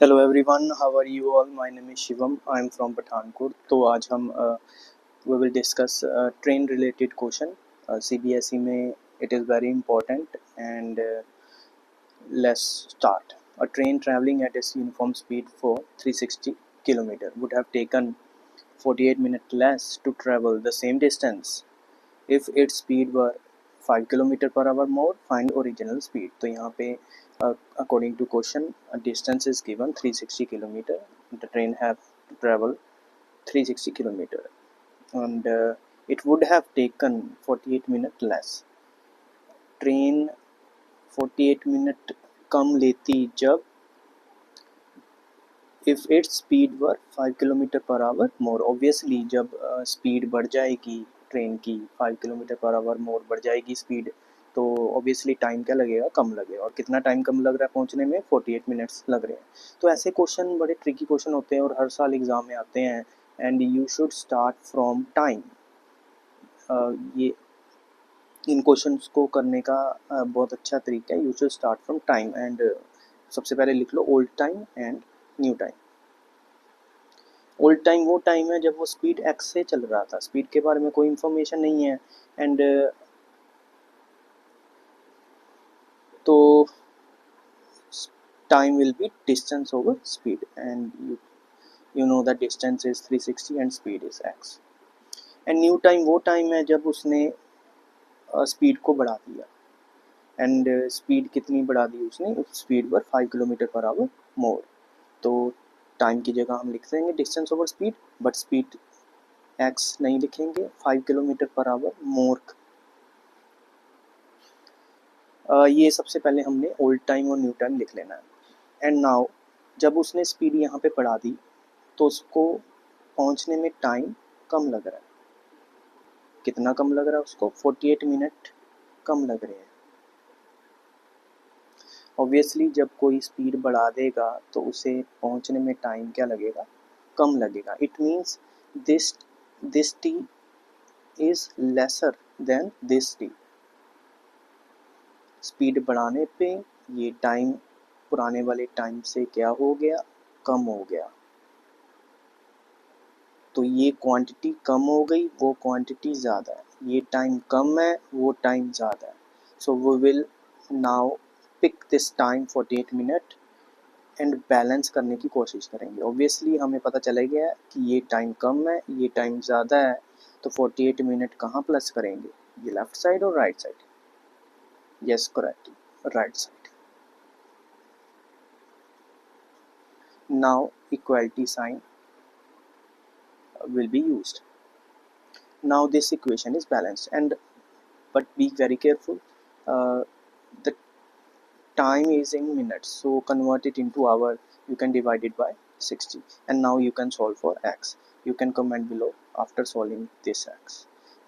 Hello everyone, how are you all? My name is Shivam, I am from Pathankot. तो आज हम we will discuss train related question. CBSE में it is very important and let's start. A train traveling at its uniform speed for 360 km would have taken 48 minutes less to travel the same distance if its speed were 5 km per hour more. Find original speed. तो यहाँ पे according to question, a distance is given 360 km. The train have to travel 360 km and it would have taken 48 minutes less. Train 48 minute कम लेती जब if its speed were 5 kilometre per hour more. Obviously जब speed बढ़ जाएगी train की 5 kilometre per hour मोर बढ़ जाएगी speed, तो ऑब्वियसली टाइम क्या लगेगा? कम लगेगा. और कितना टाइम कम लग रहा है पहुंचने में? 48 मिनट्स लग रहे हैं. तो ऐसे क्वेश्चन बड़े ट्रिकी क्वेश्चन होते हैं और हर साल एग्ज़ाम में आते हैं. And you should start from time. ये इन क्वेश्चंस को करने का बहुत अच्छा तरीका है. You should start from time and सबसे पहले लिख लो old time and new time. Old time वो टाइम है जब वो स्पीड एक्स से चल रहा था, स्पीड के बारे में कोई इन्फॉर्मेशन नहीं है. एंड तो time will be distance over speed and you know that distance is 360 and speed is x. And new time वो टाइम है जब उसने स्पीड को बढ़ा दिया. एंड स्पीड कितनी बढ़ा दी उसने? स्पीड पर 5 किलोमीटर पर आवर मोर. तो टाइम की जगह हम लिख देंगे distance over speed, but speed x नहीं लिखेंगे, 5 किलोमीटर पर आवर मोर. ये सबसे पहले हमने ओल्ड टाइम और न्यू टाइम लिख लेना है. एंड नाउ जब उसने स्पीड यहाँ पे बढ़ा दी तो उसको पहुँचने में टाइम कम लग रहा है. कितना कम लग रहा है उसको? 48 मिनट कम लग रहे हैं. ऑब्वियसली जब कोई स्पीड बढ़ा देगा तो उसे पहुंचने में टाइम क्या लगेगा? कम लगेगा. It means this T is lesser than this T. Speed बढ़ाने पे ये टाइम पुराने वाले टाइम से क्या हो गया? कम हो गया. तो ये क्वांटिटी कम हो गई, वो क्वांटिटी ज़्यादा है. ये टाइम कम है, वो टाइम ज़्यादा है. So we will now pick this time 48 minute and balance करने की कोशिश करेंगे. ऑब्वियसली हमें पता चला गया कि ये टाइम कम है, ये टाइम ज़्यादा है. तो 48 मिनट कहाँ प्लस करेंगे? ये लेफ्ट साइड और right side? Yes, correct, right side. Now equality sign will be used. Now this equation is balanced, and but be very careful. The time is in minutes, so convert it into hour. You can divide it by 60, and now you can solve for x. You can comment below after solving this x.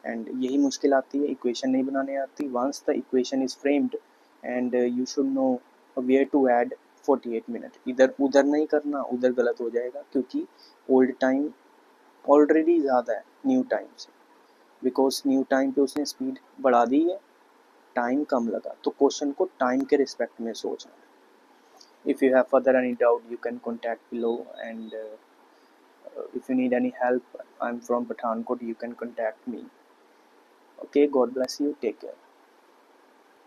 And यही मुश्किल आती है, equation नहीं बनाने आती. Once the equation is framed and you should know where to add 48 minute. इधर उधर नहीं करना, उधर गलत हो जाएगा क्योंकि ओल्ड टाइम ऑलरेडी ज़्यादा है न्यू टाइम से. बिकॉज न्यू टाइम पे उसने स्पीड बढ़ा दी है, टाइम कम लगा. तो क्वेश्चन को टाइम के रिस्पेक्ट में सोचना है. If you have further any doubt you can contact below. And if you need any help, I am from Pathankot, you can contact me. Okay, God bless you, take care.